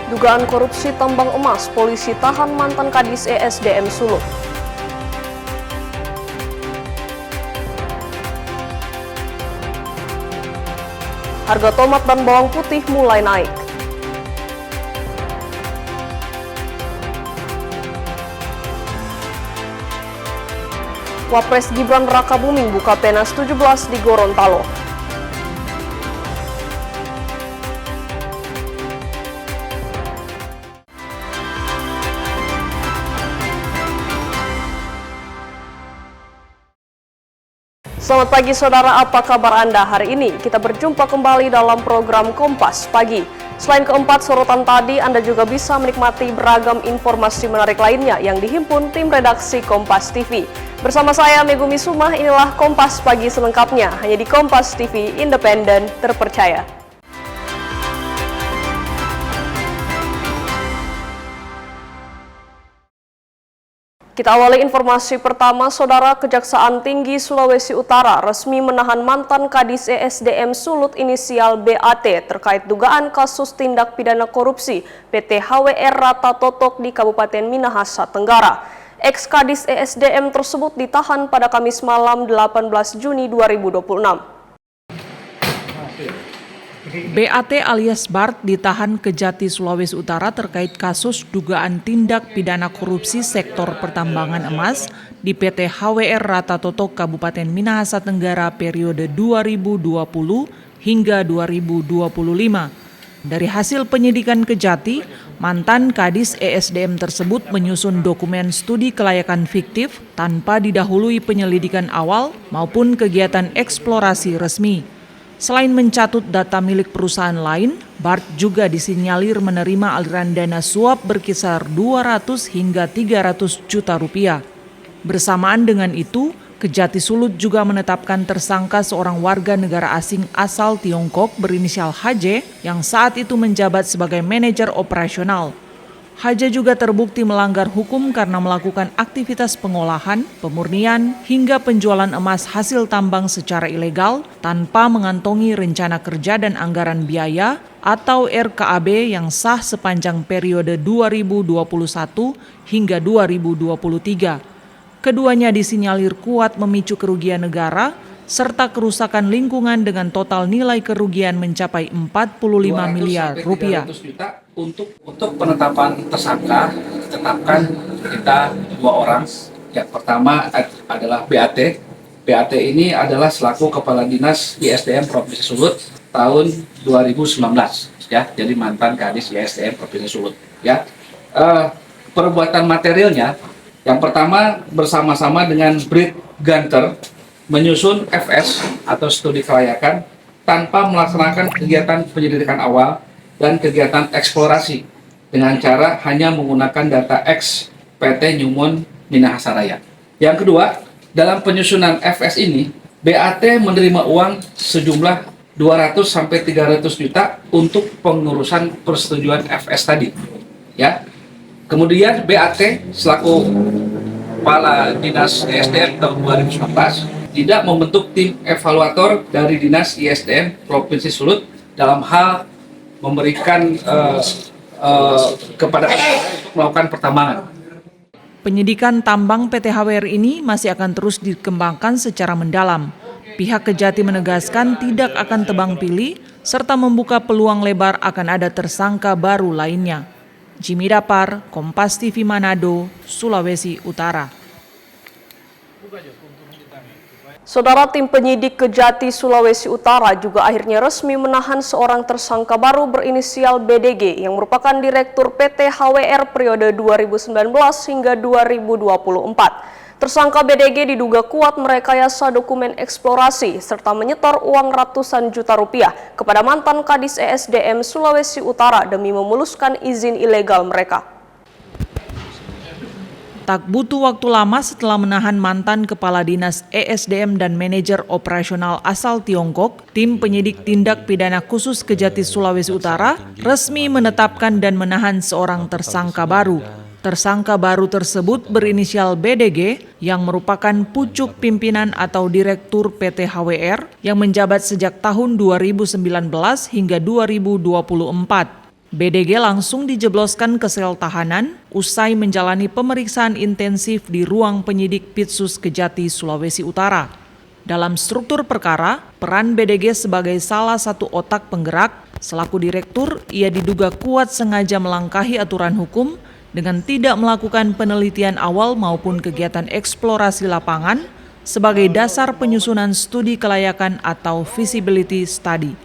Dugaan korupsi tambang emas, polisi tahan mantan Kadis ESDM Sulut. Harga tomat dan bawang putih mulai naik. Wapres Gibran Rakabuming buka penas 17 di Gorontalo. Selamat pagi saudara, apa kabar Anda hari ini? Kita berjumpa kembali dalam program Kompas Pagi. Selain keempat sorotan tadi, Anda juga bisa menikmati beragam informasi menarik lainnya yang dihimpun tim redaksi Kompas TV. Bersama saya Megumi Sumah, inilah Kompas Pagi selengkapnya, hanya di Kompas TV, independen, terpercaya. Kita awali informasi pertama, Saudara. Kejaksaan Tinggi Sulawesi Utara resmi menahan mantan Kadis ESDM Sulut inisial BAT terkait dugaan kasus tindak pidana korupsi PT HWR Rata Totok di Kabupaten Minahasa Tenggara. Ex-Kadis ESDM tersebut ditahan pada Kamis malam 18 Juni 2026. BAT alias Bart ditahan Kejati Sulawesi Utara terkait kasus dugaan tindak pidana korupsi sektor pertambangan emas di PT HWR Rata Totok Kabupaten Minahasa Tenggara periode 2020 hingga 2025. Dari hasil penyidikan Kejati, mantan Kadis ESDM tersebut menyusun dokumen studi kelayakan fiktif tanpa didahului penyelidikan awal maupun kegiatan eksplorasi resmi. Selain mencatut data milik perusahaan lain, Bart juga disinyalir menerima aliran dana suap berkisar 200 hingga 300 juta rupiah. Bersamaan dengan itu, Kejati Sulut juga menetapkan tersangka seorang warga negara asing asal Tiongkok berinisial HJ yang saat itu menjabat sebagai manajer operasional. HJ juga terbukti melanggar hukum karena melakukan aktivitas pengolahan, pemurnian, hingga penjualan emas hasil tambang secara ilegal tanpa mengantongi rencana kerja dan anggaran biaya atau RKAB yang sah sepanjang periode 2021 hingga 2023. Keduanya disinyalir kuat memicu kerugian negara serta kerusakan lingkungan dengan total nilai kerugian mencapai 45 miliar rupiah. Untuk penetapan tersangka, tetapkan kita 2 orang. Yang pertama adalah BAT. BAT ini adalah selaku Kepala Dinas ISDM Provinsi Sulut tahun 2019, ya. Jadi mantan Kadis ISDM Provinsi Sulut, ya. Perbuatan materialnya, yang pertama bersama-sama dengan Brit Gunter menyusun FS atau studi kelayakan tanpa melaksanakan kegiatan penyelidikan awal dan kegiatan eksplorasi dengan cara hanya menggunakan data X PT Newmont Minahasa Raya. Yang kedua, dalam penyusunan FS ini, BAT menerima uang sejumlah 200-300 juta untuk pengurusan persetujuan FS tadi. Ya. Kemudian BAT selaku Kepala Dinas ISDM tahun 2019 tidak membentuk tim evaluator dari Dinas ISDM Provinsi Sulut dalam hal memberikan kepada untuk melakukan pertambangan. Penyidikan tambang PT HWR ini masih akan terus dikembangkan secara mendalam. Pihak Kejati menegaskan tidak akan tebang pilih serta membuka peluang lebar akan ada tersangka baru lainnya. Jimmy Dapar, Kompas TV Manado, Sulawesi Utara. Saudara, tim penyidik Kejati Sulawesi Utara juga akhirnya resmi menahan seorang tersangka baru berinisial BDG yang merupakan Direktur PT HWR periode 2019 hingga 2024. Tersangka BDG diduga kuat merekayasa dokumen eksplorasi serta menyetor uang ratusan juta rupiah kepada mantan Kadis ESDM Sulawesi Utara demi memuluskan izin ilegal mereka. Tak butuh waktu lama setelah menahan mantan Kepala Dinas ESDM dan Manajer Operasional asal Tiongkok, tim penyidik tindak pidana khusus Kejati Sulawesi Utara resmi menetapkan dan menahan seorang tersangka baru. Tersangka baru tersebut berinisial BDG yang merupakan pucuk pimpinan atau direktur PT HWR yang menjabat sejak tahun 2019 hingga 2024. BDG langsung dijebloskan ke sel tahanan usai menjalani pemeriksaan intensif di ruang penyidik Pitsus Kejati, Sulawesi Utara. Dalam struktur perkara, peran BDG sebagai salah satu otak penggerak, selaku direktur, ia diduga kuat sengaja melangkahi aturan hukum dengan tidak melakukan penelitian awal maupun kegiatan eksplorasi lapangan sebagai dasar penyusunan studi kelayakan atau feasibility study.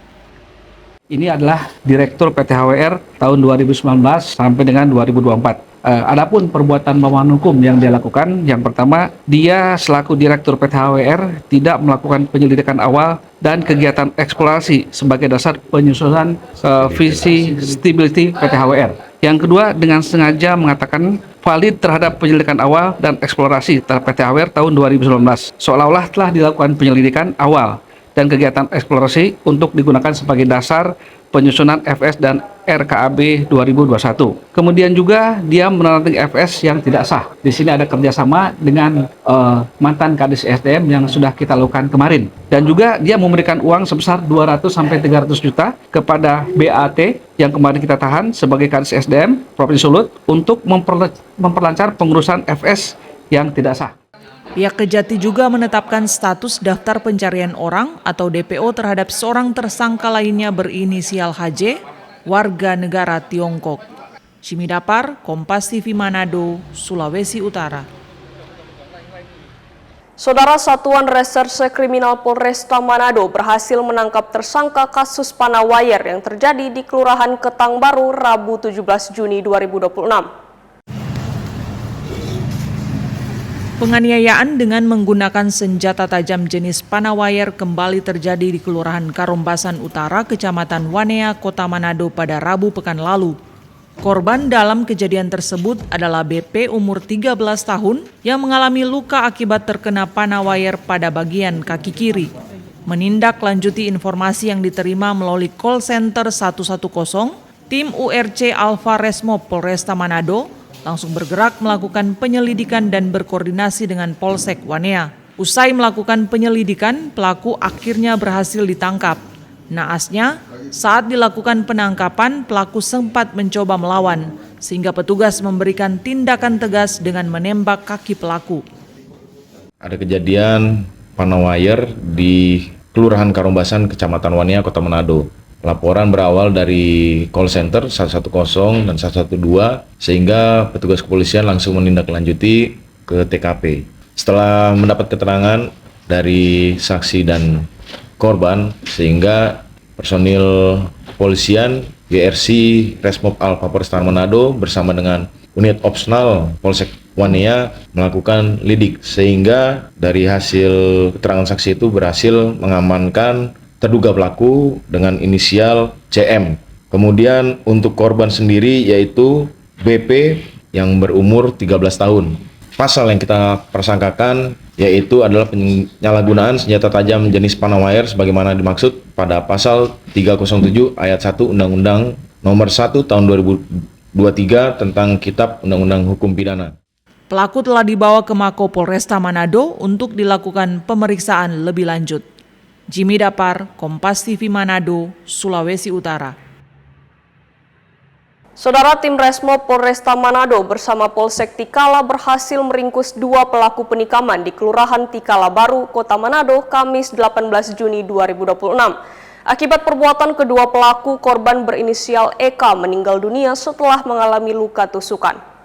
Ini adalah Direktur PT HWR tahun 2019 sampai dengan 2024. Adapun perbuatan melawan hukum yang dia lakukan, yang pertama, dia selaku Direktur PT HWR tidak melakukan penyelidikan awal dan kegiatan eksplorasi sebagai dasar penyusunan feasibility PT HWR. Yang kedua, dengan sengaja mengatakan valid terhadap penyelidikan awal dan eksplorasi terhadap PT HWR tahun 2019, seolah-olah telah dilakukan penyelidikan awal dan kegiatan eksplorasi untuk digunakan sebagai dasar penyusunan FS dan RKAB 2021. Kemudian juga dia menandatangani FS yang tidak sah. Di sini ada kerjasama dengan mantan Kadis SDM yang sudah kita lakukan kemarin. Dan juga dia memberikan uang sebesar 200 sampai 300 juta kepada BAT yang kemarin kita tahan sebagai Kadis SDM Provinsi Sulut untuk memperlancar pengurusan FS yang tidak sah. Pihak Kejati juga menetapkan status daftar pencarian orang atau DPO terhadap seorang tersangka lainnya berinisial HJ, warga negara Tiongkok. Jimmy Dapar, Kompas TV Manado, Sulawesi Utara. Saudara Satuan Reserse Kriminal Polresta Manado berhasil menangkap tersangka kasus Panawayer yang terjadi di Kelurahan Ketang Baru Rabu 17 Juni 2026. Penganiayaan dengan menggunakan senjata tajam jenis Panawayer kembali terjadi di Kelurahan Karombasan Utara, Kecamatan Wanea, Kota Manado pada Rabu pekan lalu. Korban dalam kejadian tersebut adalah BP umur 13 tahun yang mengalami luka akibat terkena Panawayer pada bagian kaki kiri. Menindaklanjuti informasi yang diterima melalui call center 110, tim URC Alfa Resmob Polresta Manado langsung bergerak melakukan penyelidikan dan berkoordinasi dengan Polsek Wanea. Usai melakukan penyelidikan, pelaku akhirnya berhasil ditangkap. Naasnya, saat dilakukan penangkapan, pelaku sempat mencoba melawan, sehingga petugas memberikan tindakan tegas dengan menembak kaki pelaku. Ada kejadian Panawayer di Kelurahan Karombasan, Kecamatan Wanea, Kota Manado. Laporan berawal dari call center 110 dan 112 sehingga petugas kepolisian langsung menindaklanjuti ke TKP. Setelah mendapat keterangan dari saksi dan korban sehingga personil polisian GRC Resmob Alfa Polresta Manado bersama dengan unit opsional Polsek Wanea melakukan lidik sehingga dari hasil keterangan saksi itu berhasil mengamankan terduga pelaku dengan inisial CM. Kemudian untuk korban sendiri yaitu BP yang berumur 13 tahun. Pasal yang kita persangkakan yaitu adalah penyalahgunaan senjata tajam jenis Panawayer sebagaimana dimaksud pada pasal 307 ayat 1 Undang-Undang Nomor 1 Tahun 2023 tentang Kitab Undang-Undang Hukum Pidana. Pelaku telah dibawa ke Mako Polresta Manado untuk dilakukan pemeriksaan lebih lanjut. Jimmy Dapar, Kompas TV Manado, Sulawesi Utara. Saudara, tim Resmob Polresta Manado bersama Polsek Tikala berhasil meringkus 2 pelaku penikaman di Kelurahan Tikala Baru, Kota Manado, Kamis 18 Juni 2026. Akibat perbuatan kedua pelaku, korban berinisial EK meninggal dunia setelah mengalami luka tusukan.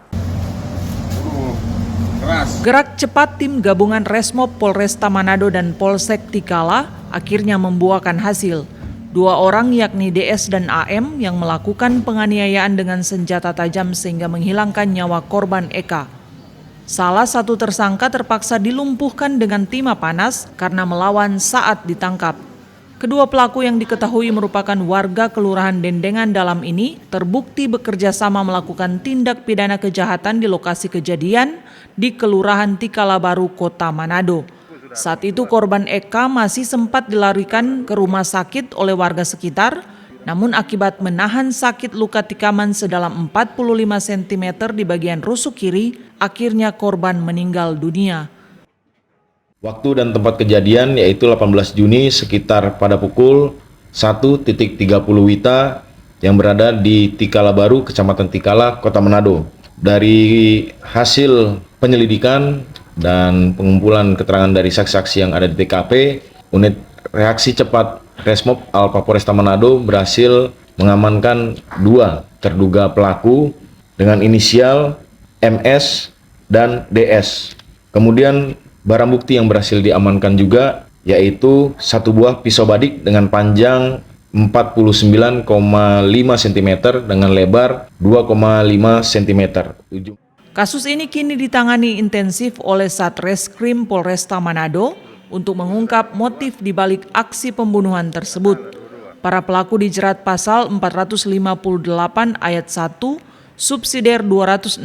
Gerak cepat tim gabungan Resmob Polresta Manado dan Polsek Tikala akhirnya membuahkan hasil. 2 orang yakni DS dan AM yang melakukan penganiayaan dengan senjata tajam sehingga menghilangkan nyawa korban Eka. Salah satu tersangka terpaksa dilumpuhkan dengan timah panas karena melawan saat ditangkap. Kedua pelaku yang diketahui merupakan warga Kelurahan Dendengan Dalam ini terbukti bekerja sama melakukan tindak pidana kejahatan di lokasi kejadian di Kelurahan Tikala Baru, Kota Manado. Saat itu korban Eka masih sempat dilarikan ke rumah sakit oleh warga sekitar, namun akibat menahan sakit luka tikaman sedalam 45 cm di bagian rusuk kiri, akhirnya korban meninggal dunia. Waktu dan tempat kejadian yaitu 18 Juni sekitar pada pukul 1.30 WITA yang berada di Tikala Baru, Kecamatan Tikala, Kota Manado. Dari hasil penyelidikan dan pengumpulan keterangan dari saksi-saksi yang ada di TKP, unit reaksi cepat Resmob Alfa Polresta Manado berhasil mengamankan 2 terduga pelaku dengan inisial MS dan DS. Kemudian barang bukti yang berhasil diamankan juga yaitu 1 buah pisau badik dengan panjang 49,5 cm dengan lebar 2,5 cm. Kasus ini kini ditangani intensif oleh Satreskrim Polresta Manado untuk mengungkap motif di balik aksi pembunuhan tersebut. Para pelaku dijerat pasal 458 ayat 1, subsidiar 262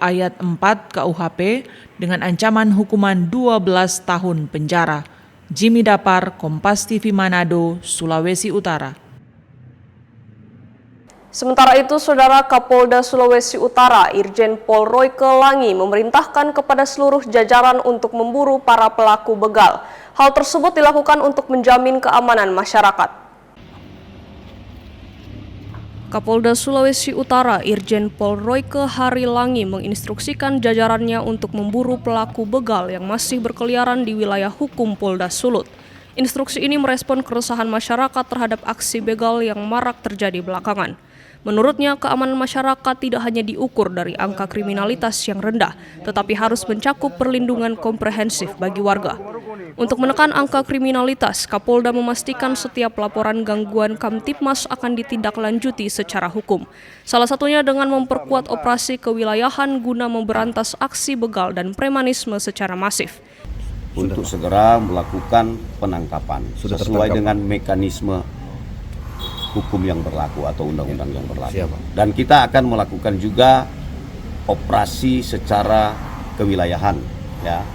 ayat 4 KUHP dengan ancaman hukuman 12 tahun penjara. Jimmy Dapar, Kompas TV Manado, Sulawesi Utara. Sementara itu, Saudara Kapolda Sulawesi Utara, Irjen Pol Royke Langi, memerintahkan kepada seluruh jajaran untuk memburu para pelaku begal. Hal tersebut dilakukan untuk menjamin keamanan masyarakat. Kapolda Sulawesi Utara, Irjen Pol Royke Langi menginstruksikan jajarannya untuk memburu pelaku begal yang masih berkeliaran di wilayah hukum Polda Sulut. Instruksi ini merespon keresahan masyarakat terhadap aksi begal yang marak terjadi belakangan. Menurutnya, keamanan masyarakat tidak hanya diukur dari angka kriminalitas yang rendah, tetapi harus mencakup perlindungan komprehensif bagi warga. Untuk menekan angka kriminalitas, Kapolda memastikan setiap laporan gangguan Kamtibmas akan ditindaklanjuti secara hukum. Salah satunya dengan memperkuat operasi kewilayahan guna memberantas aksi begal dan premanisme secara masif. Untuk segera melakukan penangkapan sesuai dengan mekanisme hukum yang berlaku atau undang-undang yang berlaku. Dan kita akan melakukan juga operasi secara kewilayahan, ya,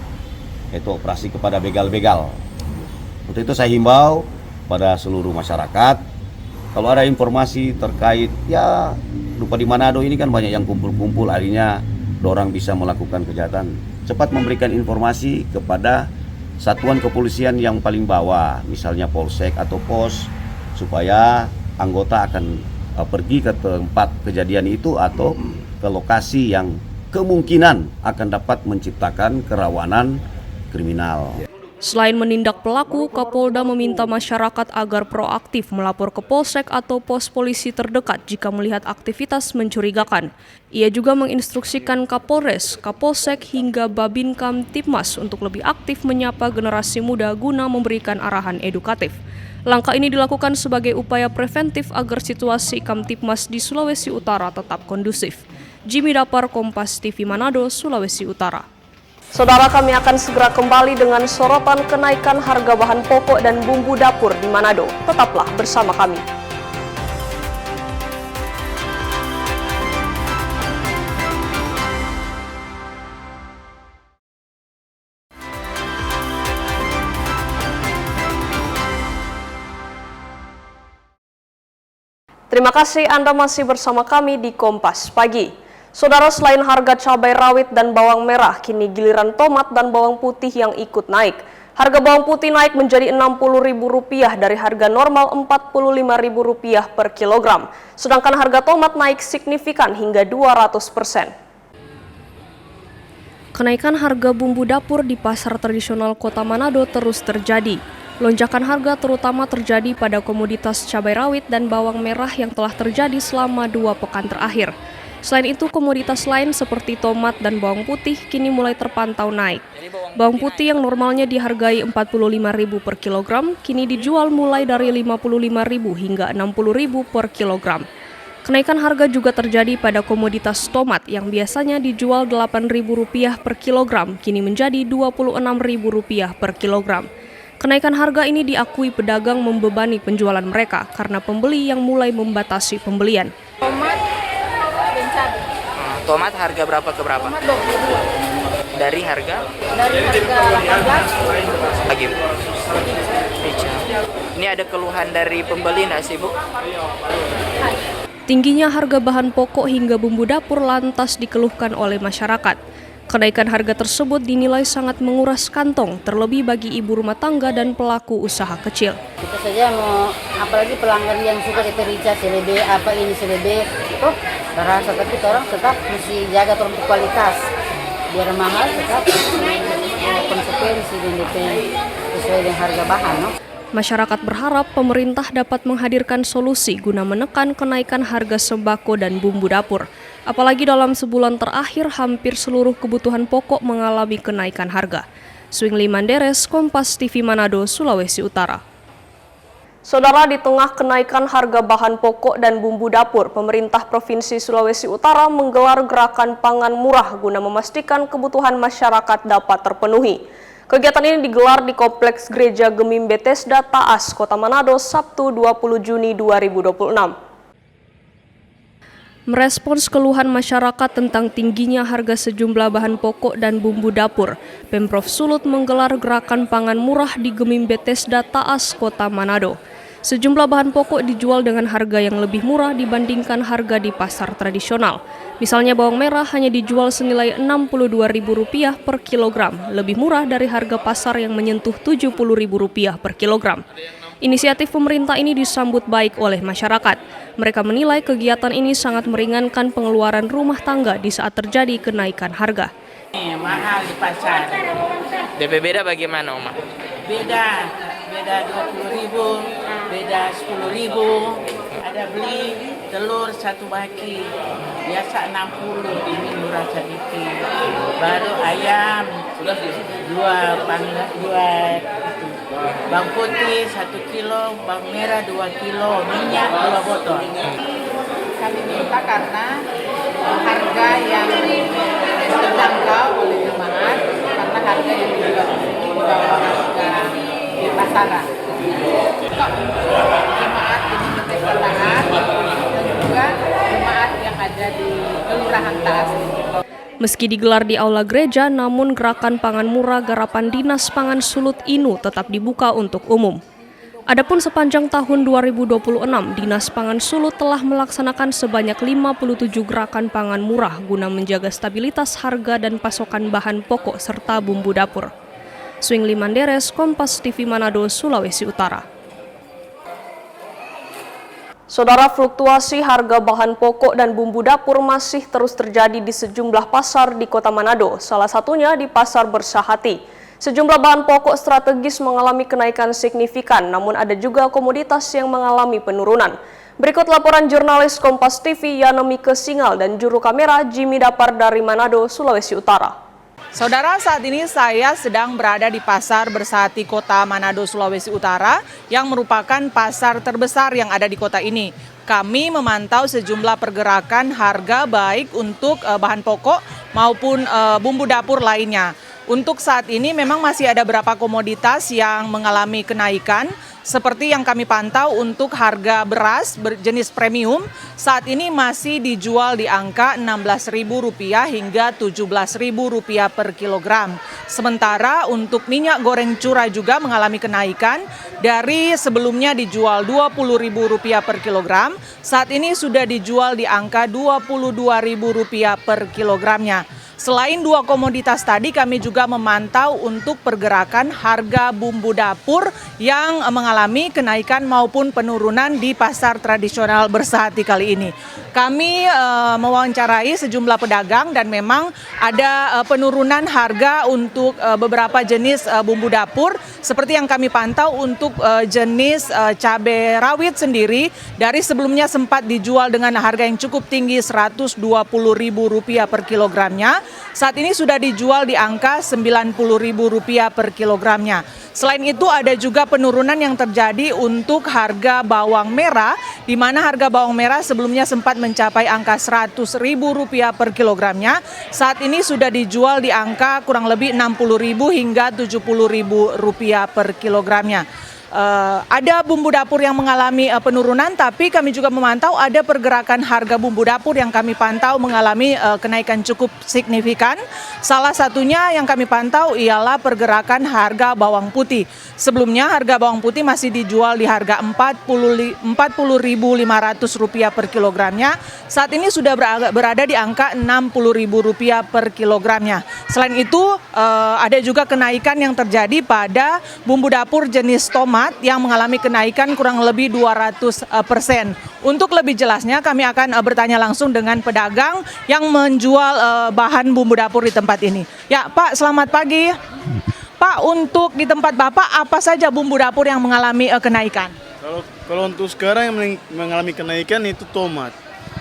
yaitu operasi kepada begal-begal. Untuk itu saya himbau pada seluruh masyarakat, kalau ada informasi terkait, ya lupa di Manado ini kan banyak yang kumpul-kumpul, akhirnya orang bisa melakukan kejahatan. Cepat memberikan informasi kepada satuan kepolisian yang paling bawah, misalnya Polsek atau Pos, supaya anggota akan pergi ke tempat kejadian itu atau ke lokasi yang kemungkinan akan dapat menciptakan kerawanan kriminal. Selain menindak pelaku, Kapolda meminta masyarakat agar proaktif melapor ke Polsek atau pos polisi terdekat jika melihat aktivitas mencurigakan. Ia juga menginstruksikan Kapolres, Kapolsek hingga Babin Kamtibmas untuk lebih aktif menyapa generasi muda guna memberikan arahan edukatif. Langkah ini dilakukan sebagai upaya preventif agar situasi Kamtibmas di Sulawesi Utara tetap kondusif. Jimmy Dapar, Kompas TV Manado, Sulawesi Utara. Saudara, kami akan segera kembali dengan sorotan kenaikan harga bahan pokok dan bumbu dapur di Manado. Tetaplah bersama kami. Terima kasih Anda masih bersama kami di Kompas Pagi. Saudara, selain harga cabai rawit dan bawang merah, kini giliran tomat dan bawang putih yang ikut naik. Harga bawang putih naik menjadi Rp60.000 dari harga normal Rp45.000 per kilogram. Sedangkan harga tomat naik signifikan hingga 200%. Kenaikan harga bumbu dapur di pasar tradisional Kota Manado terus terjadi. Lonjakan harga terutama terjadi pada komoditas cabai rawit dan bawang merah yang telah terjadi selama 2 pekan terakhir. Selain itu, komoditas lain seperti tomat dan bawang putih kini mulai terpantau naik. Bawang putih yang normalnya dihargai Rp45.000 per kilogram, kini dijual mulai dari Rp55.000 hingga Rp60.000 per kilogram. Kenaikan harga juga terjadi pada komoditas tomat yang biasanya dijual Rp8.000 per kilogram, kini menjadi Rp26.000 per kilogram. Kenaikan harga ini diakui pedagang membebani penjualan mereka karena pembeli yang mulai membatasi pembelian. Tomat dan cabai. Tomat harga berapa ke berapa? Tomat 22. Dari harga? Dari harga 18. Lagi. Ini ada keluhan dari pembeli nggak sih, Bu? Tingginya harga bahan pokok hingga bumbu dapur lantas dikeluhkan oleh masyarakat. Kenaikan harga tersebut dinilai sangat menguras kantong, terlebih bagi ibu rumah tangga dan pelaku usaha kecil. Kita saja mau, apalagi pelanggan yang suka DP rica, selebe, apa ini selebe, itu terasa, tapi orang tetap mesti jaga untuk kualitas. Biar mahal tetap konsekuensi dan DP sesuai dengan harga bahan. No? Masyarakat berharap pemerintah dapat menghadirkan solusi guna menekan kenaikan harga sembako dan bumbu dapur. Apalagi dalam sebulan terakhir hampir seluruh kebutuhan pokok mengalami kenaikan harga. Swingli Manderes, Kompas TV Manado, Sulawesi Utara. Saudara, di tengah kenaikan harga bahan pokok dan bumbu dapur, pemerintah Provinsi Sulawesi Utara menggelar gerakan pangan murah guna memastikan kebutuhan masyarakat dapat terpenuhi. Kegiatan ini digelar di Kompleks Gereja Gemim Bethesda Taas, Kota Manado, Sabtu 20 Juni 2026. Merespons keluhan masyarakat tentang tingginya harga sejumlah bahan pokok dan bumbu dapur, Pemprov Sulut menggelar gerakan pangan murah di Gemim Bethesda Taas, Kota Manado. Sejumlah bahan pokok dijual dengan harga yang lebih murah dibandingkan harga di pasar tradisional. Misalnya bawang merah hanya dijual senilai Rp62.000 per kilogram, lebih murah dari harga pasar yang menyentuh Rp70.000 per kilogram. Inisiatif pemerintah ini disambut baik oleh masyarakat. Mereka menilai kegiatan ini sangat meringankan pengeluaran rumah tangga di saat terjadi kenaikan harga. Mahal di pasar. DP beda bagaimana, Oma? Beda 20.000, beda 10.000. Ada beli telur satu baki, biasa 60, ini murah sedikit. Baru ayam dua bawang putih 1 kilo, bawang merah 2 kilo, minyak 2 botol. Kami minta karena harga yang terjangkau oleh jemaat, karena harga yang dijual di sini di bawah harga di pasaran. Jemaat di Bethesda Taas dan juga jemaat yang ada di Kelurahan Taas. Meski digelar di aula gereja, namun gerakan pangan murah garapan Dinas Pangan Sulut INU tetap dibuka untuk umum. Adapun sepanjang tahun 2026, Dinas Pangan Sulut telah melaksanakan sebanyak 57 gerakan pangan murah guna menjaga stabilitas harga dan pasokan bahan pokok serta bumbu dapur. Swingli Manderes, Kompas TV Manado, Sulawesi Utara. Saudara, fluktuasi harga bahan pokok dan bumbu dapur masih terus terjadi di sejumlah pasar di Kota Manado, salah satunya di Pasar Bersahati. Sejumlah bahan pokok strategis mengalami kenaikan signifikan, namun ada juga komoditas yang mengalami penurunan. Berikut laporan jurnalis Kompas TV Yanomike Singal dan juru kamera Jimmy Dapar dari Manado, Sulawesi Utara. Saudara, saat ini saya sedang berada di Pasar Bersahati Kota Manado, Sulawesi Utara, yang merupakan pasar terbesar yang ada di kota ini. Kami memantau sejumlah pergerakan harga baik untuk bahan pokok maupun bumbu dapur lainnya. Untuk saat ini memang masih ada beberapa komoditas yang mengalami kenaikan. Seperti yang kami pantau untuk harga beras berjenis premium saat ini masih dijual di angka Rp16.000 hingga Rp17.000 per kilogram. Sementara untuk minyak goreng curah juga mengalami kenaikan dari sebelumnya dijual Rp20.000 per kilogram, saat ini sudah dijual di angka Rp22.000 per kilogramnya. Selain dua komoditas tadi, kami juga memantau untuk pergerakan harga bumbu dapur yang mengalami kenaikan maupun penurunan di pasar tradisional Bersahati kali ini. Kami mewawancarai sejumlah pedagang dan memang ada penurunan harga untuk beberapa jenis bumbu dapur. Seperti yang kami pantau untuk jenis cabai rawit sendiri, dari sebelumnya sempat dijual dengan harga yang cukup tinggi Rp120.000 per kilogramnya. Saat ini sudah dijual di angka Rp90.000 per kilogramnya. Selain itu ada juga penurunan yang terjadi untuk harga bawang merah, di mana harga bawang merah sebelumnya sempat mencapai angka Rp100.000 per kilogramnya. Saat ini sudah dijual di angka kurang lebih Rp60.000 hingga Rp70.000 per kilogramnya. ada bumbu dapur yang mengalami penurunan, tapi kami juga memantau ada pergerakan harga bumbu dapur yang kami pantau mengalami kenaikan cukup signifikan. Salah satunya yang kami pantau ialah pergerakan harga bawang putih. Sebelumnya harga bawang putih masih dijual di harga Rp40.500 per kilogramnya. Saat ini sudah berada di angka Rp60.000 per kilogramnya. Selain itu ada juga kenaikan yang terjadi pada bumbu dapur jenis tomat yang mengalami kenaikan kurang lebih 200%. Untuk lebih jelasnya kami akan bertanya langsung dengan pedagang yang menjual bahan bumbu dapur di tempat ini. Ya Pak, selamat pagi. Pak, untuk di tempat Bapak apa saja bumbu dapur yang mengalami kenaikan? Kalau untuk sekarang yang mengalami kenaikan itu tomat.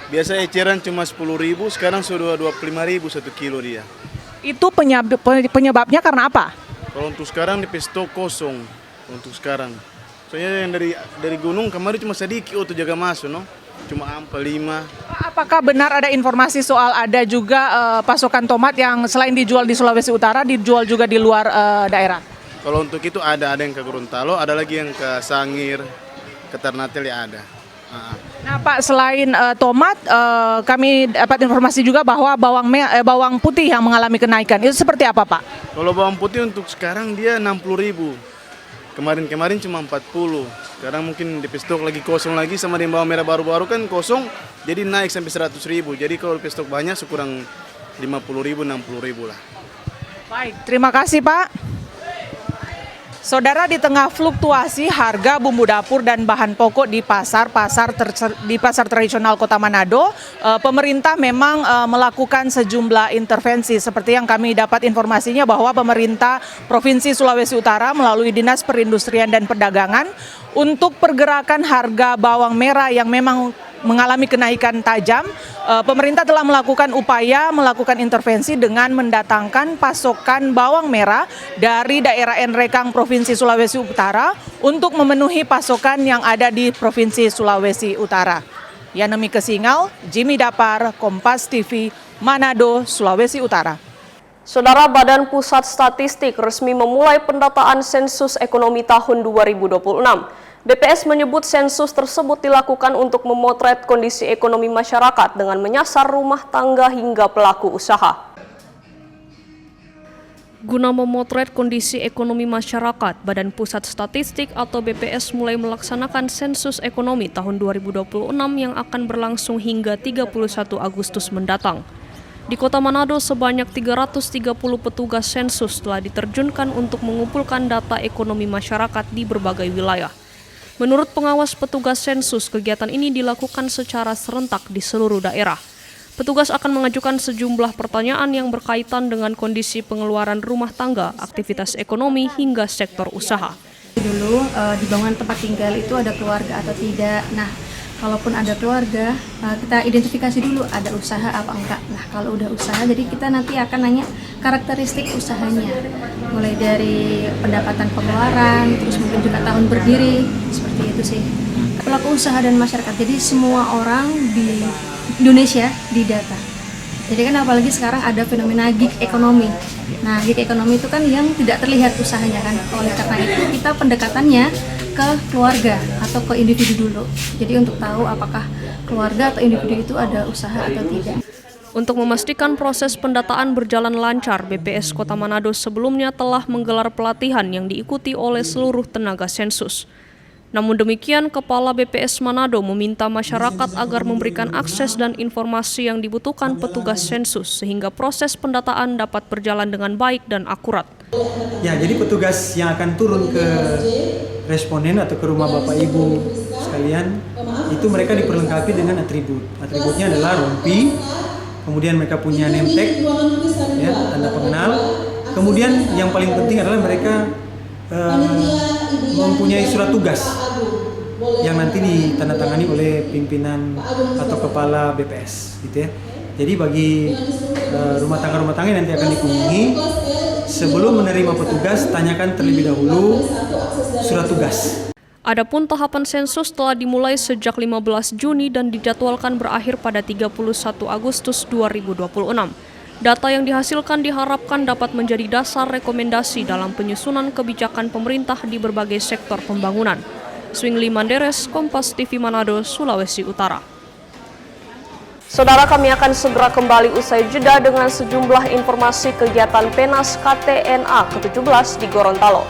Biasa eceran cuma 10.000, sekarang sudah 25.000 1 kilo dia. Itu penyebabnya karena apa? Kalau untuk sekarang di stok kosong untuk sekarang. Soalnya yang dari gunung kemarin cuma sedikit tuh jaga masuk, no? Cuma 5. Apakah benar ada informasi soal ada juga pasokan tomat yang selain dijual di Sulawesi Utara dijual juga di luar daerah? Kalau untuk itu ada yang ke Gorontalo, ada lagi yang ke Sangir, ke Ternate ya ada. Nah Pak, selain tomat, kami dapat informasi juga bahwa bawang putih yang mengalami kenaikan. Itu seperti apa Pak? Kalau bawang putih untuk sekarang dia 60.000. Kemarin cuma 40. Sekarang mungkin di stok lagi kosong lagi sama di bawang merah baru-baru kan kosong, jadi naik sampai 100.000. Jadi kalau di stok banyak sekurang 50.000, 60.000 lah. Baik, terima kasih Pak. Saudara, di tengah fluktuasi harga bumbu dapur dan bahan pokok di pasar tradisional Kota Manado, pemerintah memang melakukan sejumlah intervensi. Seperti yang kami dapat informasinya bahwa pemerintah Provinsi Sulawesi Utara melalui Dinas Perindustrian dan Perdagangan untuk pergerakan harga bawang merah yang memang mengalami kenaikan tajam, pemerintah telah melakukan intervensi dengan mendatangkan pasokan bawang merah dari daerah Enrekang Provinsi Sulawesi Utara untuk memenuhi pasokan yang ada di Provinsi Sulawesi Utara. Yanemi Kesingal, Jimmy Dapar, Kompas TV, Manado, Sulawesi Utara. Saudara, Badan Pusat Statistik resmi memulai pendataan sensus ekonomi tahun 2026. BPS menyebut sensus tersebut dilakukan untuk memotret kondisi ekonomi masyarakat dengan menyasar rumah tangga hingga pelaku usaha. Guna memotret kondisi ekonomi masyarakat, Badan Pusat Statistik atau BPS mulai melaksanakan sensus ekonomi tahun 2026 yang akan berlangsung hingga 31 Agustus mendatang. Di Kota Manado, sebanyak 330 petugas sensus telah diterjunkan untuk mengumpulkan data ekonomi masyarakat di berbagai wilayah. Menurut pengawas petugas sensus, kegiatan ini dilakukan secara serentak di seluruh daerah. Petugas akan mengajukan sejumlah pertanyaan yang berkaitan dengan kondisi pengeluaran rumah tangga, aktivitas ekonomi, hingga sektor usaha. Dulu di bangunan tempat tinggal itu ada keluarga atau tidak. Nah, kalaupun ada keluarga, kita identifikasi dulu ada usaha apa enggak. Nah, kalau udah usaha, jadi kita nanti akan nanya karakteristik usahanya. Mulai dari pendapatan pengeluaran, terus mungkin juga tahun berdiri, seperti itu sih. Pelaku usaha dan masyarakat, jadi semua orang di Indonesia didata. Jadi kan apalagi sekarang ada fenomena gig ekonomi. Nah, gig ekonomi itu kan yang tidak terlihat usahanya kan. Oleh karena itu kita pendekatannya ke keluarga atau ke individu dulu. Jadi untuk tahu apakah keluarga atau individu itu ada usaha atau tidak. Untuk memastikan proses pendataan berjalan lancar, BPS Kota Manado sebelumnya telah menggelar pelatihan yang diikuti oleh seluruh tenaga sensus. Namun demikian, Kepala BPS Manado meminta masyarakat agar memberikan akses dan informasi yang dibutuhkan petugas sensus sehingga proses pendataan dapat berjalan dengan baik dan akurat. Ya, jadi petugas yang akan turun ke responden atau ke rumah Bapak Ibu sekalian, itu mereka diperlengkapi dengan atribut. Atributnya adalah rompi, kemudian mereka punya name tag, ya, tanda pengenal. Kemudian yang paling penting adalah mereka mempunyai surat tugas yang nanti ditandatangani oleh pimpinan atau kepala BPS, gitu ya. Jadi bagi rumah tangga yang nanti akan dikunjungi, sebelum menerima petugas, tanyakan terlebih dahulu surat tugas. Adapun tahapan sensus telah dimulai sejak 15 Juni dan dijadwalkan berakhir pada 31 Agustus 2026. Data yang dihasilkan diharapkan dapat menjadi dasar rekomendasi dalam penyusunan kebijakan pemerintah di berbagai sektor pembangunan. Swingli Manderes, Kompas TV Manado, Sulawesi Utara. Saudara, kami akan segera kembali usai jeda dengan sejumlah informasi kegiatan PENAS KTNA ke-17 di Gorontalo.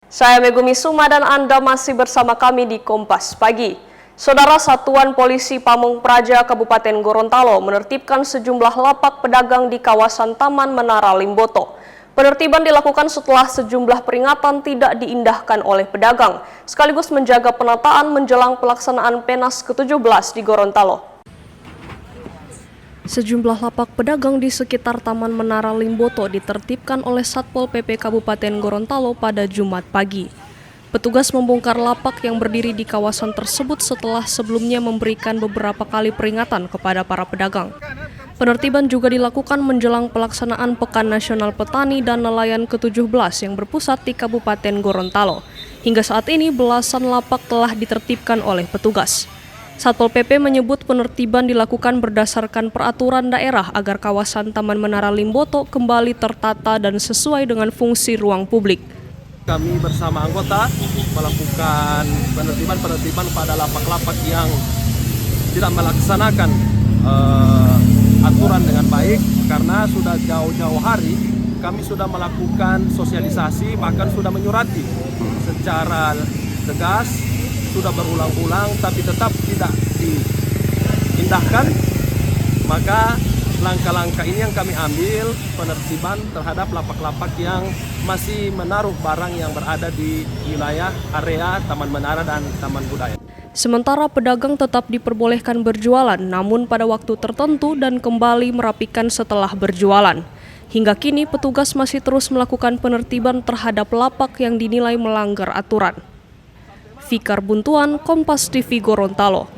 Saya Megumi Suma dan Anda masih bersama kami di Kompas Pagi. Saudara, Satuan Polisi Pamung Praja Kabupaten Gorontalo menertibkan sejumlah lapak pedagang di kawasan Taman Menara Limboto. Penertiban dilakukan setelah sejumlah peringatan tidak diindahkan oleh pedagang, sekaligus menjaga penataan menjelang pelaksanaan PENAS ke-17 di Gorontalo. Sejumlah lapak pedagang di sekitar Taman Menara Limboto ditertibkan oleh Satpol PP Kabupaten Gorontalo pada Jumat pagi. Petugas membongkar lapak yang berdiri di kawasan tersebut setelah sebelumnya memberikan beberapa kali peringatan kepada para pedagang. Penertiban juga dilakukan menjelang pelaksanaan Pekan Nasional Petani dan Nelayan ke-17 yang berpusat di Kabupaten Gorontalo. Hingga saat ini belasan lapak telah ditertibkan oleh petugas. Satpol PP menyebut penertiban dilakukan berdasarkan peraturan daerah agar kawasan Taman Menara Limboto kembali tertata dan sesuai dengan fungsi ruang publik. Kami bersama anggota melakukan penertiban pada lapak-lapak yang tidak melaksanakan aturan dengan baik, karena sudah jauh-jauh hari kami sudah melakukan sosialisasi, bahkan sudah menyurati secara tegas, sudah berulang-ulang tapi tetap tidak diindahkan. Maka langkah-langkah ini yang kami ambil, penertiban terhadap lapak-lapak yang masih menaruh barang yang berada di wilayah area Taman Menara dan Taman Budaya. Sementara pedagang tetap diperbolehkan berjualan, namun pada waktu tertentu dan kembali merapikan setelah berjualan. Hingga kini petugas masih terus melakukan penertiban terhadap lapak yang dinilai melanggar aturan. Fikar Buntuan, Kompas TV Gorontalo.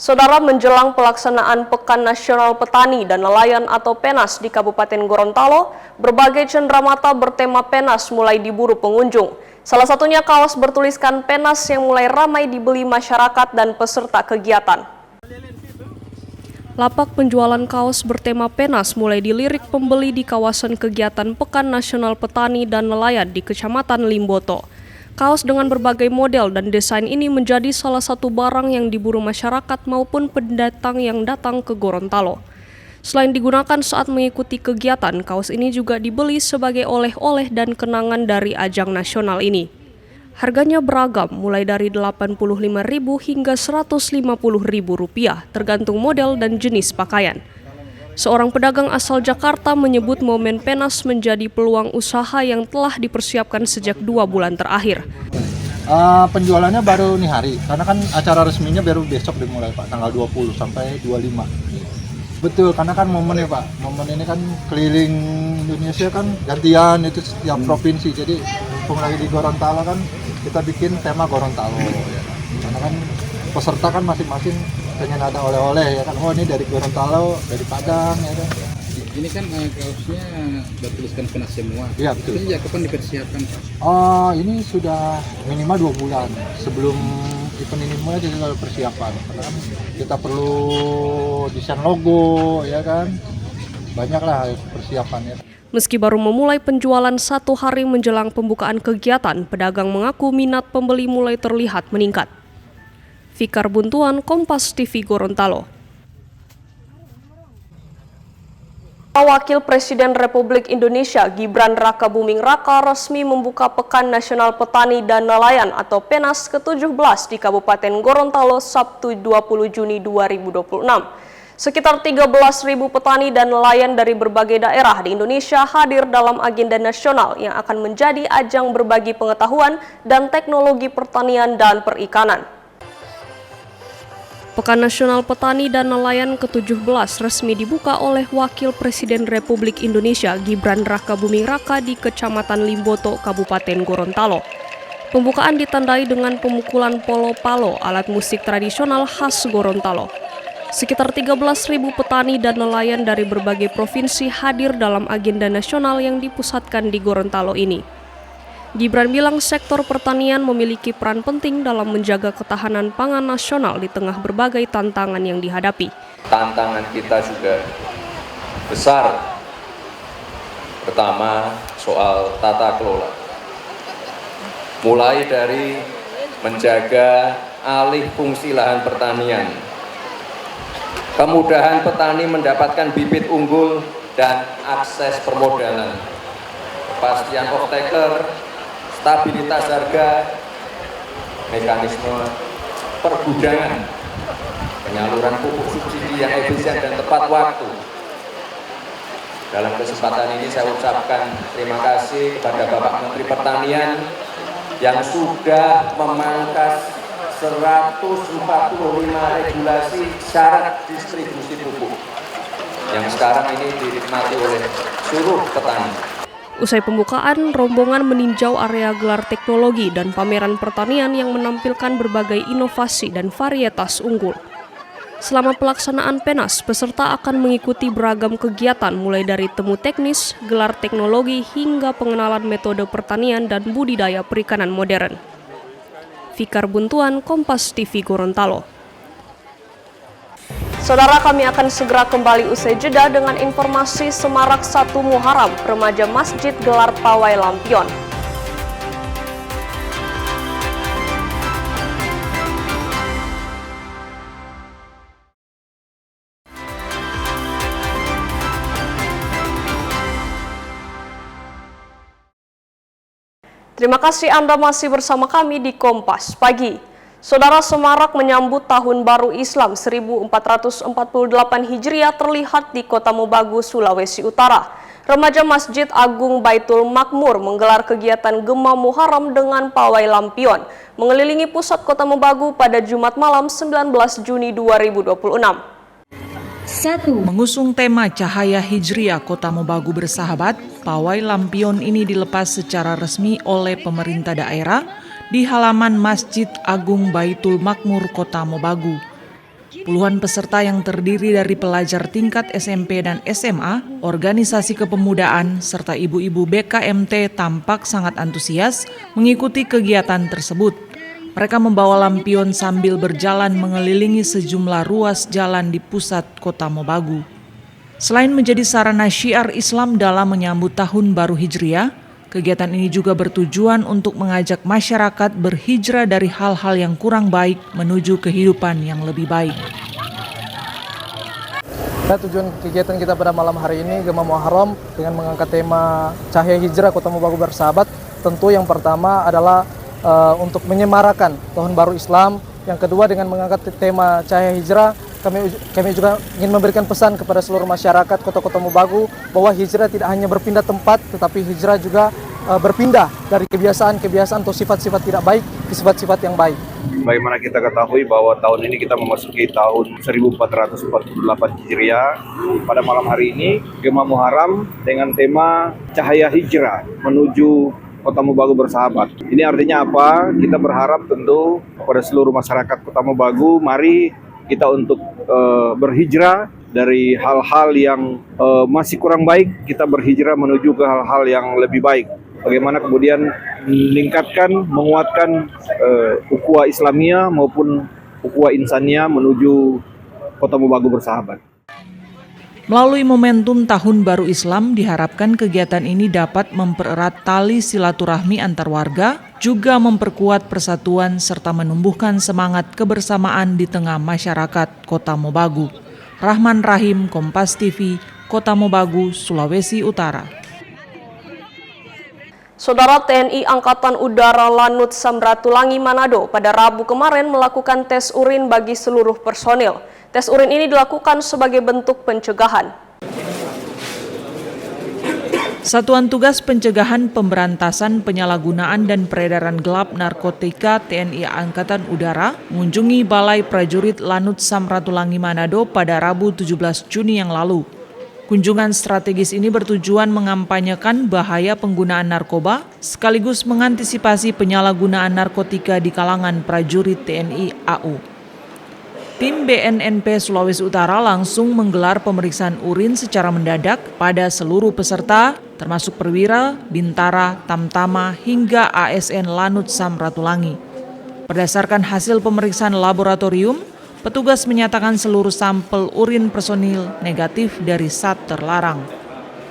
Saudara, menjelang pelaksanaan Pekan Nasional Petani dan Nelayan atau PENAS di Kabupaten Gorontalo, berbagai cenderamata bertema PENAS mulai diburu pengunjung. Salah satunya kaos bertuliskan PENAS yang mulai ramai dibeli masyarakat dan peserta kegiatan. Lapak penjualan kaos bertema PENAS mulai dilirik pembeli di kawasan kegiatan Pekan Nasional Petani dan Nelayan di Kecamatan Limboto. Kaos dengan berbagai model dan desain ini menjadi salah satu barang yang diburu masyarakat maupun pendatang yang datang ke Gorontalo. Selain digunakan saat mengikuti kegiatan, kaos ini juga dibeli sebagai oleh-oleh dan kenangan dari ajang nasional ini. Harganya beragam, mulai dari Rp85.000 hingga Rp150.000, tergantung model dan jenis pakaian. Seorang pedagang asal Jakarta menyebut momen PENAS menjadi peluang usaha yang telah dipersiapkan sejak 2 bulan terakhir. Penjualannya baru nih hari, karena kan acara resminya baru besok dimulai Pak, tanggal 20 sampai 25. Betul, karena kan momen ya Pak, momen ini kan keliling Indonesia kan gantian itu setiap provinsi, jadi mumpung lagi di Gorontalo kan kita bikin tema Gorontalo ya. Karena kan peserta kan masing-masing pengen ada oleh-oleh ya kan, oh ini dari Gorontalo, dari Padang ya kan. Ini kan kaosnya bertuliskan PENAS semua. Iya betul. Itu sejak kapan dipersiapkan Pak? Ini sudah minimal 2 bulan sebelum event ini mulai, jadi kalau persiapan. Karena kan kita perlu desain logo ya kan, banyaklah persiapannya. Meski baru memulai penjualan 1 hari menjelang pembukaan kegiatan, pedagang mengaku minat pembeli mulai terlihat meningkat. Fikar Buntuan, Kompas TV Gorontalo. Wakil Presiden Republik Indonesia Gibran Rakabuming Raka resmi membuka Pekan Nasional Petani dan Nelayan atau PENAS ke-17 di Kabupaten Gorontalo Sabtu 20 Juni 2026. Sekitar 13.000 petani dan nelayan dari berbagai daerah di Indonesia hadir dalam agenda nasional yang akan menjadi ajang berbagi pengetahuan dan teknologi pertanian dan perikanan. Pekan Nasional Petani dan Nelayan ke-17 resmi dibuka oleh Wakil Presiden Republik Indonesia Gibran Rakabuming Raka di Kecamatan Limboto, Kabupaten Gorontalo. Pembukaan ditandai dengan pemukulan polo-palo, alat musik tradisional khas Gorontalo. Sekitar 13.000 petani dan nelayan dari berbagai provinsi hadir dalam agenda nasional yang dipusatkan di Gorontalo ini. Gibran bilang sektor pertanian memiliki peran penting dalam menjaga ketahanan pangan nasional di tengah berbagai tantangan yang dihadapi. Tantangan kita juga besar. Pertama, soal tata kelola. Mulai dari menjaga alih fungsi lahan pertanian, kemudahan petani mendapatkan bibit unggul dan akses permodalan, kepastian off-taker, stabilitas harga, mekanisme pergudangan, penyaluran pupuk subsidi yang efisien dan tepat waktu. Dalam kesempatan ini saya ucapkan terima kasih kepada Bapak Menteri Pertanian yang sudah memangkas 145 regulasi syarat distribusi pupuk yang sekarang ini dinikmati oleh seluruh petani. Usai pembukaan, rombongan meninjau area gelar teknologi dan pameran pertanian yang menampilkan berbagai inovasi dan varietas unggul. Selama pelaksanaan PENAS, peserta akan mengikuti beragam kegiatan mulai dari temu teknis, gelar teknologi, hingga pengenalan metode pertanian dan budidaya perikanan modern. Fikar Buntuan, Kompas TV Gorontalo. Saudara, kami akan segera kembali usai jeda dengan informasi Semarak 1 Muharram, remaja masjid gelar pawai lampion. Terima kasih Anda masih bersama kami di Kompas Pagi. Saudara, semarak menyambut Tahun Baru Islam 1448 Hijriah terlihat di Kota Mobagu, Sulawesi Utara. Remaja Masjid Agung Baitul Makmur menggelar kegiatan Gema Muharram dengan pawai lampion, mengelilingi pusat Kota Mobagu pada Jumat malam 19 Juni 2026. Mengusung tema Cahaya Hijriah Kota Mobagu Bersahabat, pawai lampion ini dilepas secara resmi oleh pemerintah daerah di halaman Masjid Agung Baitul Makmur Kota Mobagu. Puluhan peserta yang terdiri dari pelajar tingkat SMP dan SMA, organisasi kepemudaan, serta ibu-ibu BKMT tampak sangat antusias mengikuti kegiatan tersebut. Mereka membawa lampion sambil berjalan mengelilingi sejumlah ruas jalan di pusat Kota Mobagu. Selain menjadi sarana syiar Islam dalam menyambut Tahun Baru Hijriah, kegiatan ini juga bertujuan untuk mengajak masyarakat berhijrah dari hal-hal yang kurang baik menuju kehidupan yang lebih baik. Tujuan kegiatan kita pada malam hari ini Gema Muharram dengan mengangkat tema Cahaya Hijrah Kota Mobagu Bersahabat. Tentu yang pertama adalah untuk menyemarakan Tahun Baru Islam. Yang kedua dengan mengangkat tema Cahaya Hijrah, kami juga ingin memberikan pesan kepada seluruh masyarakat Kota-Kota Mobagu bahwa hijrah tidak hanya berpindah tempat, tetapi hijrah juga berpindah dari kebiasaan-kebiasaan atau sifat-sifat tidak baik ke sifat-sifat yang baik. Bagaimana kita ketahui bahwa tahun ini kita memasuki tahun 1448 Hijriah. Pada malam hari ini Gema Muharram dengan tema Cahaya Hijrah menuju Kota Mobagu Bersahabat. Ini artinya apa? Kita berharap tentu kepada seluruh masyarakat Kota Mobagu, mari kita untuk berhijrah dari hal-hal yang masih kurang baik, kita berhijrah menuju ke hal-hal yang lebih baik. Bagaimana kemudian meningkatkan, menguatkan ukhuwah Islamiyah maupun ukhuwah Insaniyah menuju Kota Mobagu Bersahabat. Melalui momentum Tahun Baru Islam, diharapkan kegiatan ini dapat mempererat tali silaturahmi antar warga, juga memperkuat persatuan serta menumbuhkan semangat kebersamaan di tengah masyarakat Kota Mobagu. Rahman Rahim, Kompas TV, Kota Mobagu, Sulawesi Utara. Saudara, TNI Angkatan Udara Lanut Samratulangi Manado pada Rabu kemarin melakukan tes urin bagi seluruh personil. Tes urin ini dilakukan sebagai bentuk pencegahan. Satuan Tugas Pencegahan Pemberantasan Penyalahgunaan dan Peredaran Gelap Narkotika TNI Angkatan Udara mengunjungi Balai Prajurit Lanut Samratulangi Manado pada Rabu 17 Juni yang lalu. Kunjungan strategis ini bertujuan mengampanyekan bahaya penggunaan narkoba sekaligus mengantisipasi penyalahgunaan narkotika di kalangan prajurit TNI AU. Tim BNNP Sulawesi Utara langsung menggelar pemeriksaan urin secara mendadak pada seluruh peserta, termasuk perwira, bintara, tamtama, hingga ASN Lanut Samratulangi. Berdasarkan hasil pemeriksaan laboratorium, petugas menyatakan seluruh sampel urin personil negatif dari zat terlarang.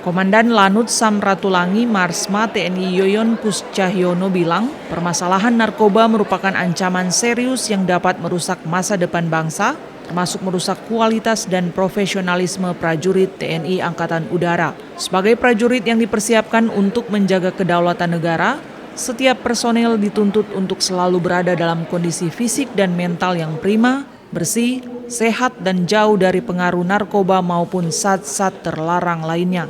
Komandan Lanut Samratulangi Marsma TNI Yoyon Kuscahyono bilang, permasalahan narkoba merupakan ancaman serius yang dapat merusak masa depan bangsa, termasuk merusak kualitas dan profesionalisme prajurit TNI Angkatan Udara. Sebagai prajurit yang dipersiapkan untuk menjaga kedaulatan negara, setiap personel dituntut untuk selalu berada dalam kondisi fisik dan mental yang prima, bersih, sehat, dan jauh dari pengaruh narkoba maupun zat-zat terlarang lainnya.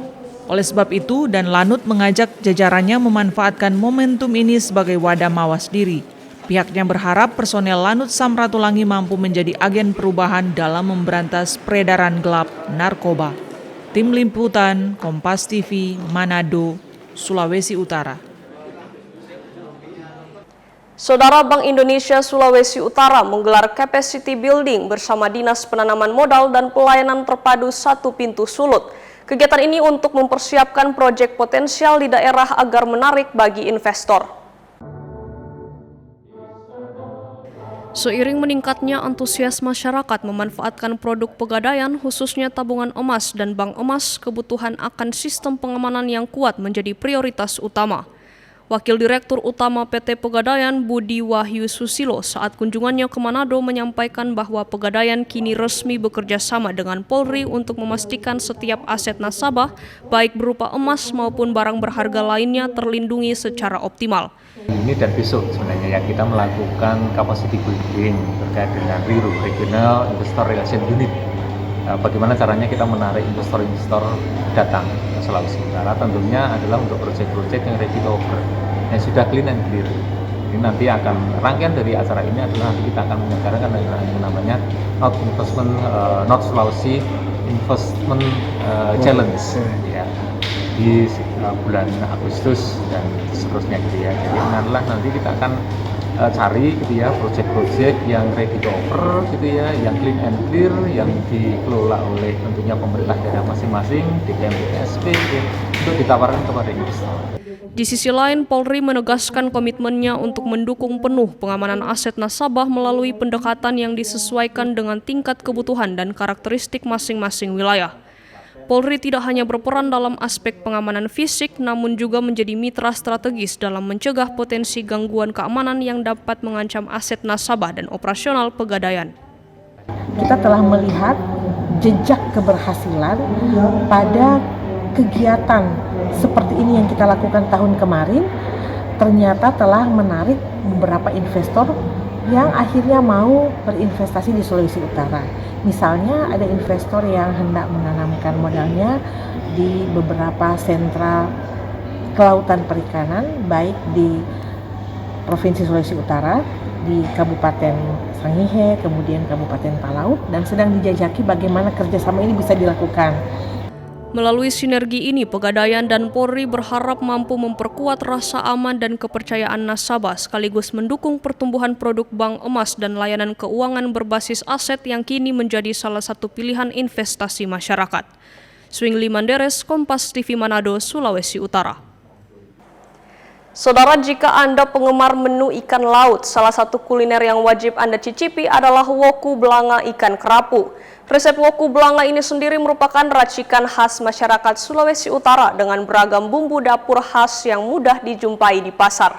Oleh sebab itu, dan Lanut mengajak jajarannya memanfaatkan momentum ini sebagai wadah mawas diri. Pihaknya berharap personel Lanut Samratulangi mampu menjadi agen perubahan dalam memberantas peredaran gelap narkoba. Tim Liputan, Kompas TV, Manado, Sulawesi Utara. Saudara, Bank Indonesia Sulawesi Utara menggelar capacity building bersama Dinas Penanaman Modal dan Pelayanan Terpadu Satu Pintu Sulut. Kegiatan ini untuk mempersiapkan proyek potensial di daerah agar menarik bagi investor. Seiring meningkatnya antusias masyarakat memanfaatkan produk pegadaian, khususnya tabungan emas dan bank emas, kebutuhan akan sistem pengamanan yang kuat menjadi prioritas utama. Wakil Direktur Utama PT Pegadaian Budi Wahyu Susilo saat kunjungannya ke Manado menyampaikan bahwa Pegadaian kini resmi bekerja sama dengan Polri untuk memastikan setiap aset nasabah, baik berupa emas maupun barang berharga lainnya, terlindungi secara optimal. Ini dan besok sebenarnya yang kita melakukan capacity building terkait dengan RIRU, Regional Investor Relation Unit. Bagaimana caranya kita menarik investor-investor datang ke Sulawesi Utara, tentunya adalah untuk proyek-proyek yang ready to offer, yang sudah clean and clear. Ini nanti akan, rangkaian dari acara ini adalah nanti kita akan menyelenggarakan yang namanya North Sulawesi Investment Challenge ya, di bulan Agustus dan seterusnya gitu ya. Jadi adalah nanti kita akan cari gitu ya proyek-proyek yang ready to offer gitu ya, yang clean and clear, yang dikelola oleh tentunya pemerintah daerah masing-masing, DKM, DSP untuk ditawarkan kepada investor. Di sisi lain, Polri menegaskan komitmennya untuk mendukung penuh pengamanan aset nasabah melalui pendekatan yang disesuaikan dengan tingkat kebutuhan dan karakteristik masing-masing wilayah. Polri tidak hanya berperan dalam aspek pengamanan fisik, namun juga menjadi mitra strategis dalam mencegah potensi gangguan keamanan yang dapat mengancam aset nasabah dan operasional Pegadaian. Kita telah melihat jejak keberhasilan pada kegiatan seperti ini yang kita lakukan tahun kemarin, ternyata telah menarik beberapa investor yang akhirnya mau berinvestasi di Sulawesi Utara. Misalnya ada investor yang hendak menanamkan modalnya di beberapa sentra kelautan perikanan, baik di Provinsi Sulawesi Utara, di Kabupaten Sangihe, kemudian Kabupaten Talaut, dan sedang dijajaki bagaimana kerjasama ini bisa dilakukan. Melalui sinergi ini, Pegadaian dan Polri berharap mampu memperkuat rasa aman dan kepercayaan nasabah sekaligus mendukung pertumbuhan produk bank emas dan layanan keuangan berbasis aset yang kini menjadi salah satu pilihan investasi masyarakat. Swingli Manderes, Kompas TV Manado, Sulawesi Utara. Saudara, jika Anda penggemar menu ikan laut, salah satu kuliner yang wajib Anda cicipi adalah woku belanga ikan kerapu. Resep woku belanga ini sendiri merupakan racikan khas masyarakat Sulawesi Utara dengan beragam bumbu dapur khas yang mudah dijumpai di pasar.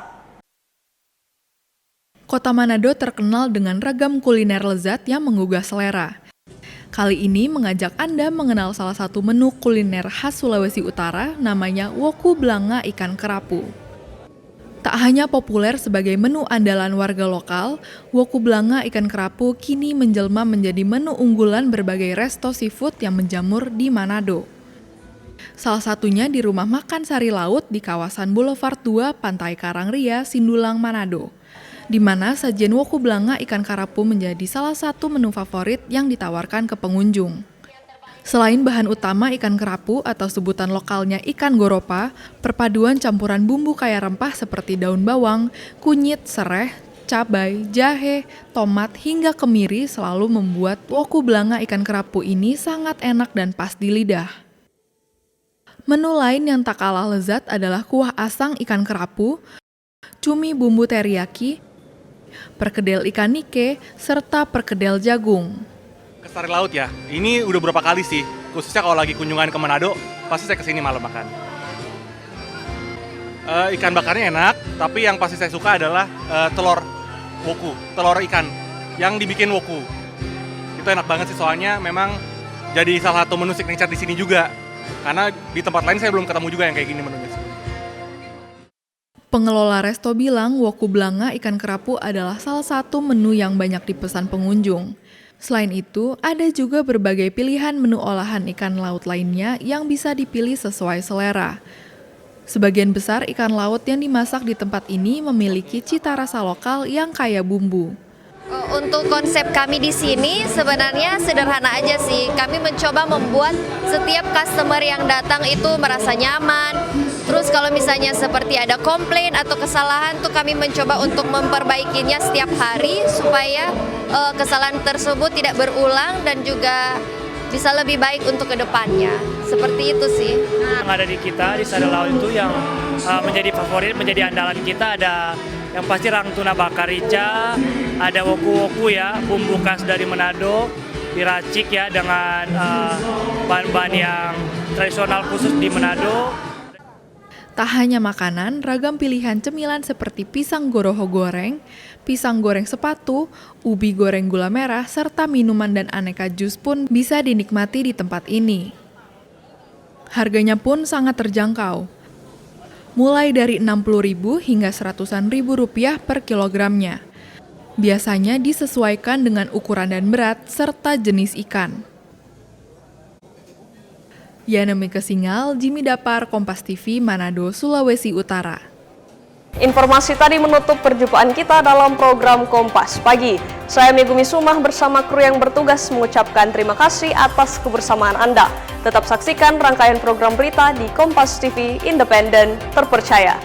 Kota Manado terkenal dengan ragam kuliner lezat yang menggugah selera. Kali ini mengajak Anda mengenal salah satu menu kuliner khas Sulawesi Utara, namanya woku belanga ikan kerapu. Tak hanya populer sebagai menu andalan warga lokal, woku belanga ikan kerapu kini menjelma menjadi menu unggulan berbagai resto seafood yang menjamur di Manado. Salah satunya di Rumah Makan Sari Laut di kawasan Boulevard 2 Pantai Karangria, Sindulang, Manado, di mana sajian woku belanga ikan kerapu menjadi salah satu menu favorit yang ditawarkan ke pengunjung. Selain bahan utama ikan kerapu atau sebutan lokalnya ikan goropa, perpaduan campuran bumbu kaya rempah seperti daun bawang, kunyit, sereh, cabai, jahe, tomat, hingga kemiri selalu membuat woku belanga ikan kerapu ini sangat enak dan pas di lidah. Menu lain yang tak kalah lezat adalah kuah asang ikan kerapu, cumi bumbu teriyaki, perkedel ikan nike, serta perkedel jagung. Ke Sari Laut ya, ini udah berapa kali sih, khususnya kalau lagi kunjungan ke Manado, pasti saya kesini malam makan. Ikan bakarnya enak, tapi yang pasti saya suka adalah telur woku, telur ikan yang dibikin woku. Itu enak banget sih, soalnya memang jadi salah satu menu signature di sini juga. Karena di tempat lain saya belum ketemu juga yang kayak gini menunya. Pengelola resto bilang woku belanga ikan kerapu adalah salah satu menu yang banyak dipesan pengunjung. Selain itu, ada juga berbagai pilihan menu olahan ikan laut lainnya yang bisa dipilih sesuai selera. Sebagian besar ikan laut yang dimasak di tempat ini memiliki cita rasa lokal yang kaya bumbu. Untuk konsep kami di sini sebenarnya sederhana aja sih. Kami mencoba membuat setiap customer yang datang itu merasa nyaman. Terus kalau misalnya seperti ada komplain atau kesalahan tuh kami mencoba untuk memperbaikinya setiap hari supaya kesalahan tersebut tidak berulang dan juga bisa lebih baik untuk kedepannya. Seperti itu sih. Yang ada di kita di Sari Laut itu yang menjadi favorit, menjadi andalan kita ada yang pasti rang tuna bakar rica, ada woku-woku ya, bumbu khas dari Manado, diracik ya dengan bahan-bahan yang tradisional khusus di Manado. Tak hanya makanan, ragam pilihan cemilan seperti pisang goroho goreng, pisang goreng sepatu, ubi goreng gula merah, serta minuman dan aneka jus pun bisa dinikmati di tempat ini. Harganya pun sangat terjangkau, mulai dari Rp60.000 hingga Rp100.000 per kilogramnya. Biasanya disesuaikan dengan ukuran dan berat serta jenis ikan. Yana Mika Singal, Jimmy Dapar, Kompas TV, Manado, Sulawesi Utara. Informasi tadi menutup perjumpaan kita dalam program Kompas Pagi. Saya Megumi Sumah bersama kru yang bertugas mengucapkan terima kasih atas kebersamaan Anda. Tetap saksikan rangkaian program berita di Kompas TV, independen, terpercaya.